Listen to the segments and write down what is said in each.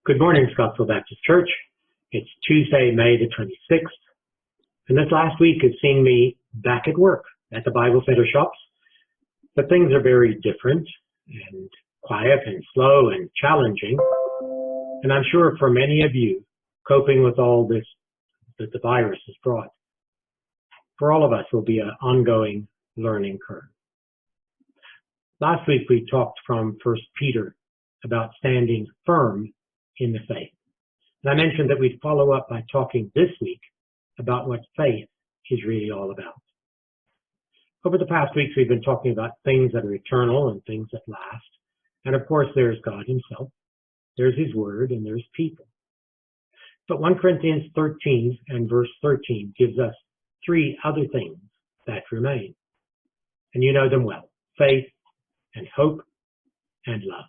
Good morning, Scottsville Baptist Church. It's Tuesday, May the 26th, and this last week has seen me back at work at the Bible Center shops, but things are very different and quiet and slow and challenging, and I'm sure for many of you, coping with all this that the virus has brought, for all of us will be an ongoing learning curve. Last week we talked from 1 Peter about standing firm in the faith. And I mentioned that we'd follow up by talking this week about what faith is really all about. Over the past weeks, we've been talking about things that are eternal and things that last. And of course, there's God himself, there's his word, and there's people. But 1 Corinthians 13 and verse 13 gives us three other things that remain. And you know them well: faith and hope and love.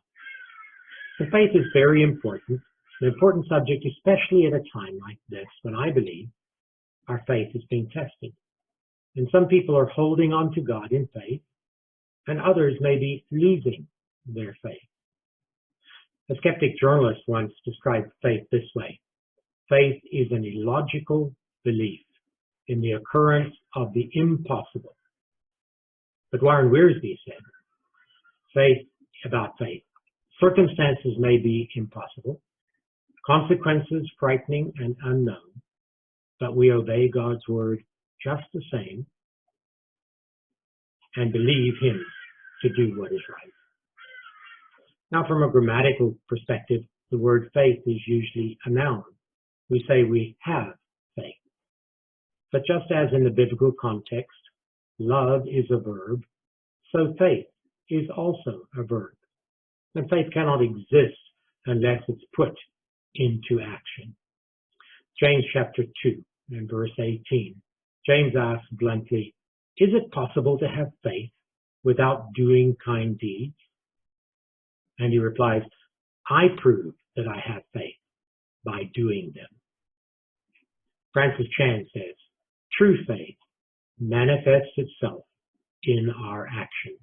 The faith is very important, an important subject, especially at a time like this when I believe our faith is being tested. And some people are holding on to God in faith, and others may be losing their faith. A skeptic journalist once described faith this way: faith is an illogical belief in the occurrence of the impossible. But Warren Wiersbe said, about faith, circumstances may be impossible, consequences frightening and unknown, but we obey God's word just the same and believe him to do what is right. Now, from a grammatical perspective, the word faith is usually a noun. We say we have faith. But just as in the biblical context, love is a verb, so faith is also a verb. And faith cannot exist unless it's put into action. James chapter 2 and verse 18. James asks bluntly, is it possible to have faith without doing kind deeds? And he replies, I prove that I have faith by doing them. Francis Chan says, true faith manifests itself in our actions.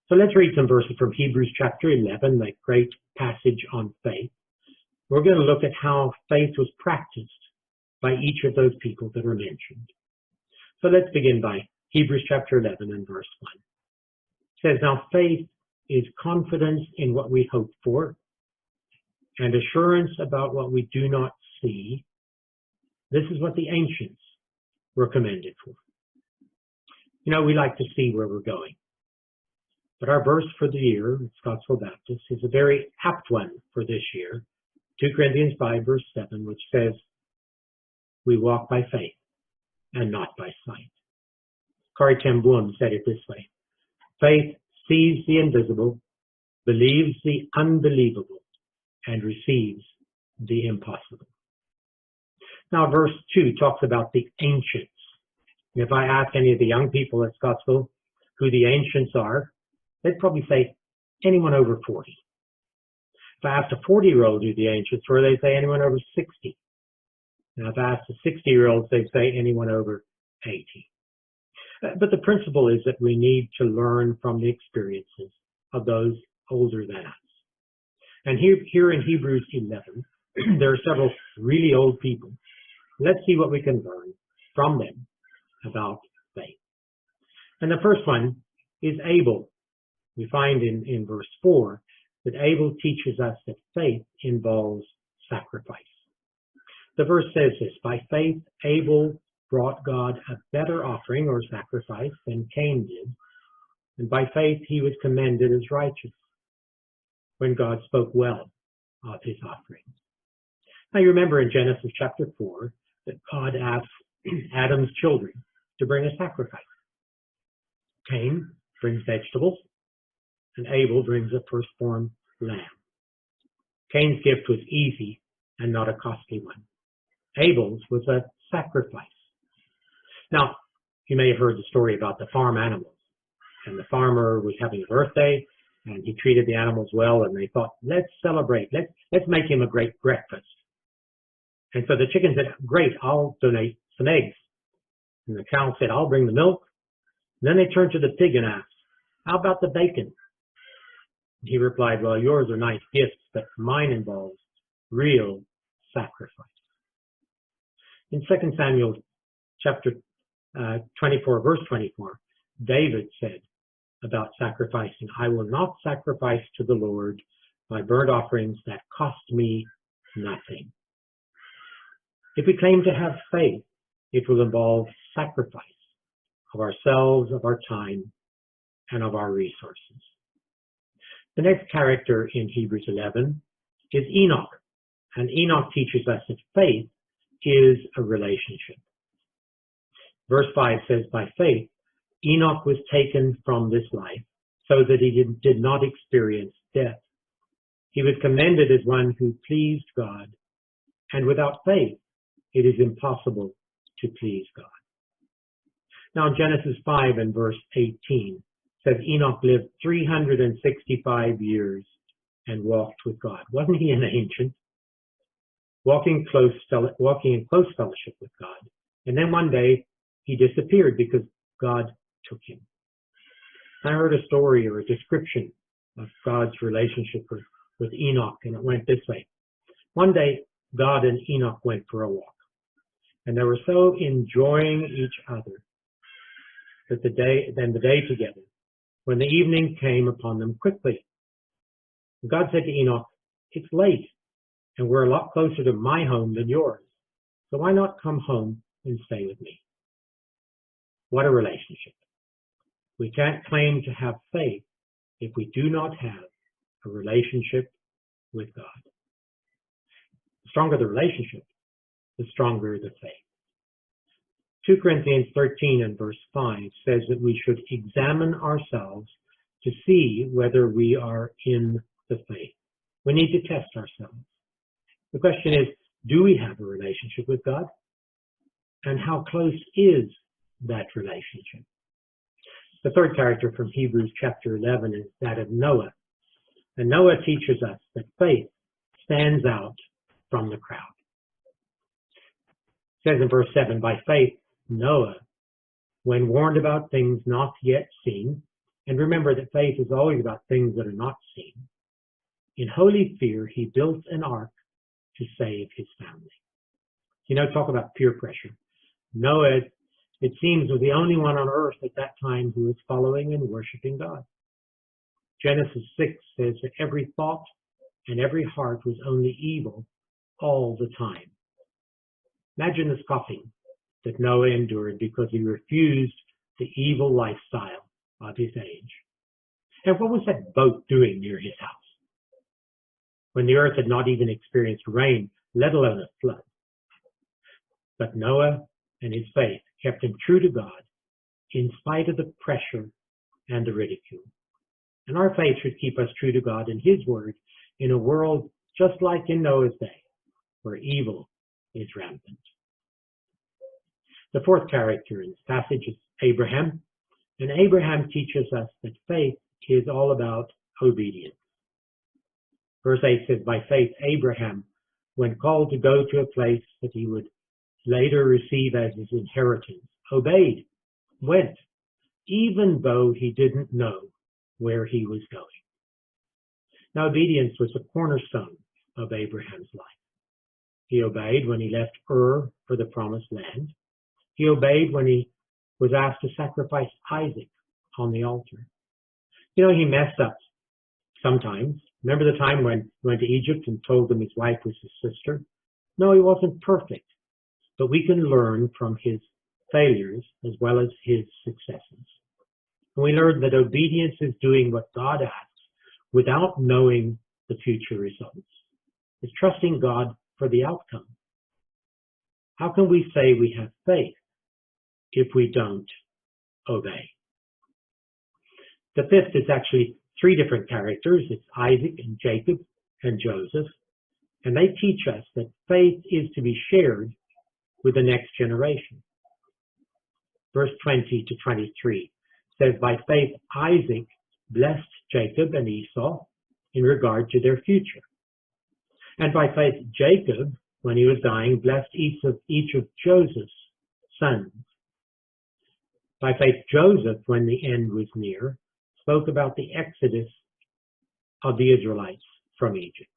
So let's read some verses from Hebrews chapter 11, that great passage on faith. We're going to look at how faith was practiced by each of those people that are mentioned. So let's begin by Hebrews chapter 11 and verse 1. It says, now faith is confidence in what we hope for and assurance about what we do not see. This is what the ancients were commended for. You know, we like to see where we're going. But our verse for the year at Scottsville Baptist is a very apt one for this year, 2 Corinthians 5, verse 7, which says, we walk by faith and not by sight. Corrie ten Boom said it this way: faith sees the invisible, believes the unbelievable, and receives the impossible. Now, verse 2 talks about the ancients. And if I ask any of the young people at Scottsville who the ancients are, they'd probably say anyone over 40. If I asked a 40-year-old who the ancients were, they'd say anyone over 60. And if I asked a 60-year-old, they'd say anyone over 80. But the principle is that we need to learn from the experiences of those older than us. And here in Hebrews 11, there are several really old people. Let's see what we can learn from them about faith. And the first one is Abel. We find in verse 4 that Abel teaches us that faith involves sacrifice. The verse says this: by faith Abel brought God a better offering or sacrifice than Cain did, and by faith he was commended as righteous when God spoke well of his offering. Now you remember in Genesis chapter 4 that God asked Adam's children to bring a sacrifice. Cain brings vegetables, and Abel brings a firstborn lamb. Cain's gift was easy and not a costly one. Abel's was a sacrifice. Now, you may have heard the story about the farm animals. And the farmer was having a birthday, and he treated the animals well, and they thought, let's celebrate. Let's make him a great breakfast. And so the chicken said, great, I'll donate some eggs. And the cow said, I'll bring the milk. And then they turned to the pig and asked, how about the bacon? He replied, well, yours are nice gifts, but mine involves real sacrifice. In 2 Samuel chapter 24, verse 24, David said about sacrificing, I will not sacrifice to the Lord my burnt offerings that cost me nothing. If we claim to have faith, it will involve sacrifice of ourselves, of our time, and of our resources. The next character in Hebrews 11 is Enoch, and Enoch teaches us that faith is a relationship. Verse 5 says, by faith, Enoch was taken from this life so that he did not experience death. He was commended as one who pleased God, and without faith, it is impossible to please God. Now, in Genesis 5 and verse 18, says Enoch lived 365 years and walked with God. Wasn't he an ancient? Walking in close fellowship with God. And then one day he disappeared because God took him. I heard a story or a description of God's relationship with Enoch, and it went this way. One day, God and Enoch went for a walk, and they were so enjoying each other that the day together, when the evening came upon them quickly. God said to Enoch, it's late, and we're a lot closer to my home than yours, so why not come home and stay with me? What a relationship. We can't claim to have faith if we do not have a relationship with God. The stronger the relationship, the stronger the faith. 2 Corinthians 13 and verse 5 says that we should examine ourselves to see whether we are in the faith. We need to test ourselves. The question is, do we have a relationship with God? And how close is that relationship? The third character from Hebrews chapter 11 is that of Noah. And Noah teaches us that faith stands out from the crowd. It says in verse 7, by faith, Noah, when warned about things not yet seen, and remember that faith is always about things that are not seen, in holy fear he built an ark to save his family. You know, talk about peer pressure. Noah, it seems, was the only one on earth at that time who was following and worshiping God. Genesis 6 says that every thought and every heart was only evil all the time. Imagine the scoffing that Noah endured because he refused the evil lifestyle of his age. And what was that boat doing near his house when the earth had not even experienced rain, let alone a flood? But Noah and his faith kept him true to God in spite of the pressure and the ridicule. And our faith should keep us true to God and his word in a world just like in Noah's day, where evil is rampant. The fourth character in this passage is Abraham. And Abraham teaches us that faith is all about obedience. Verse 8 says, by faith, Abraham, when called to go to a place that he would later receive as his inheritance, obeyed, went, even though he didn't know where he was going. Now, obedience was a cornerstone of Abraham's life. He obeyed when he left Ur for the promised land. He obeyed when he was asked to sacrifice Isaac on the altar. You know, he messed up sometimes. Remember the time when he went to Egypt and told them his wife was his sister? No, he wasn't perfect, but we can learn from his failures as well as his successes. And we learned that obedience is doing what God asks without knowing the future results. It's trusting God for the outcome. How can we say we have faith if we don't obey? The fifth is actually three different characters. It's Isaac and Jacob and Joseph. And they teach us that faith is to be shared with the next generation. Verse 20 to 23 says, by faith Isaac blessed Jacob and Esau in regard to their future. And by faith Jacob, when he was dying, blessed each of Joseph's sons. By faith Joseph, when the end was near, spoke about the exodus of the Israelites from Egypt.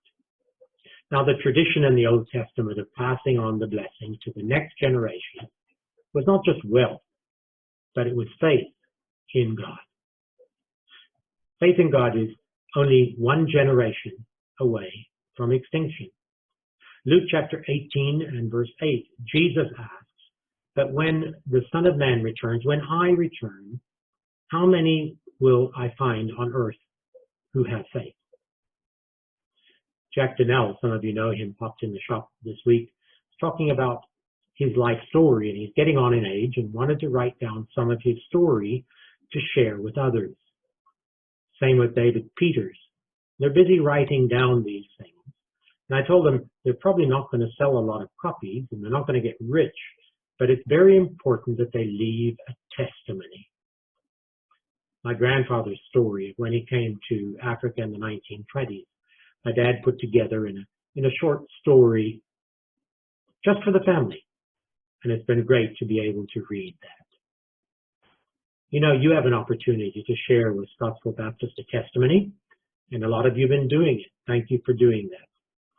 Now, the tradition in the Old Testament of passing on the blessing to the next generation was not just wealth, but it was faith in God. Faith in God is only one generation away from extinction. Luke chapter 18 and verse 8, Jesus asks that when the Son of Man returns, when I return, how many will I find on earth who have faith? Jack Donnell, some of you know him, popped in the shop this week, talking about his life story, and he's getting on in age and wanted to write down some of his story to share with others. Same with David Peters. They're busy writing down these things. And I told them they're probably not going to sell a lot of copies and they're not going to get rich, but it's very important that they leave a testimony. My grandfather's story of when he came to Africa in the 1920s, my dad put together in a short story just for the family. And it's been great to be able to read that. You know, you have an opportunity to share with Scottsville Baptist a testimony, and a lot of you have been doing it. Thank you for doing that.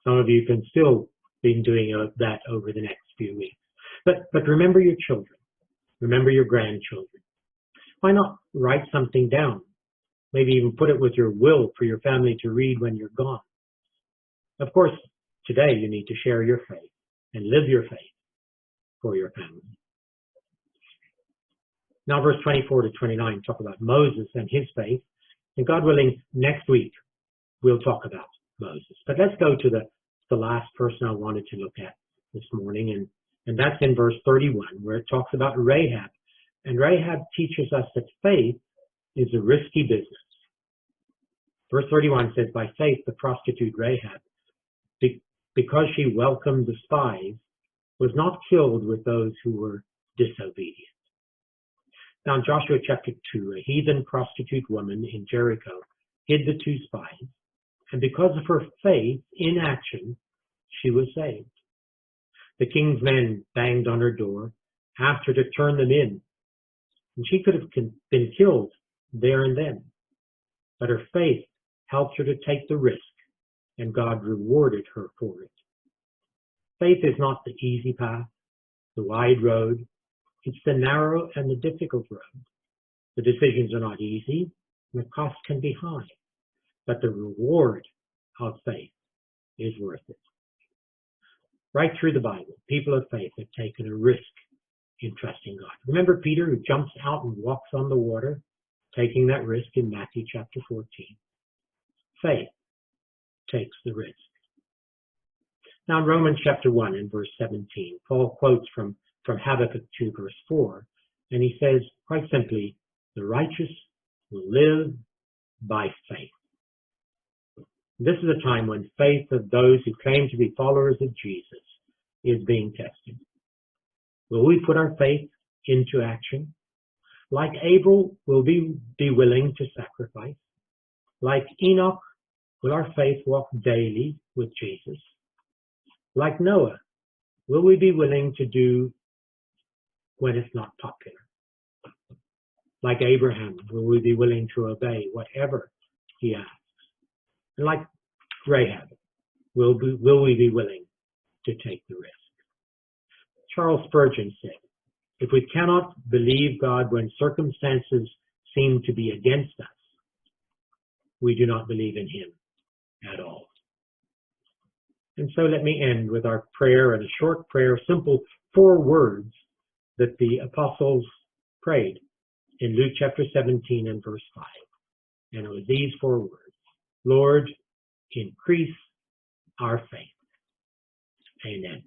Some of you can still be doing that over the next few weeks. But remember your children. Remember your grandchildren. Why not write something down? Maybe even put it with your will for your family to read when you're gone. Of course, today you need to share your faith and live your faith for your family. Now, verse 24 to 29 talk about Moses and his faith. And God willing, next week we'll talk about Moses. But let's go to the last person I wanted to look at this morning, and that's in verse 31, where it talks about Rahab. And Rahab teaches us that faith is a risky business. Verse 31 says, by faith the prostitute Rahab, because she welcomed the spies, was not killed with those who were disobedient. Now in Joshua chapter 2, a heathen prostitute woman in Jericho hid the two spies, and because of her faith in action, she was saved. The king's men banged on her door, asked her to turn them in, and she could have been killed there and then. But her faith helped her to take the risk, and God rewarded her for it. Faith is not the easy path, the wide road. It's the narrow and the difficult road. The decisions are not easy, and the cost can be high, but the reward of faith is worth it. Right through the Bible, people of faith have taken a risk in trusting God. Remember Peter, who jumps out and walks on the water, taking that risk in Matthew chapter 14. Faith takes the risk. Now in Romans chapter 1 and verse 17, Paul quotes from Habakkuk 2 verse 4, and he says quite simply, the righteous will live by faith. This is a time when faith of those who claim to be followers of Jesus is being tested. Will we put our faith into action? Like Abel, will we be willing to sacrifice? Like Enoch, will our faith walk daily with Jesus? Like Noah, will we be willing to do when it's not popular? Like Abraham, will we be willing to obey whatever he asks? And like Rahab, will we be willing to take the risk? Charles Spurgeon said, if we cannot believe God when circumstances seem to be against us, we do not believe in him at all. And so let me end with our prayer, and a short prayer, simple 4 words that the apostles prayed in Luke chapter 17 and verse 5. And it was these 4 words. Lord, increase our faith. Amen.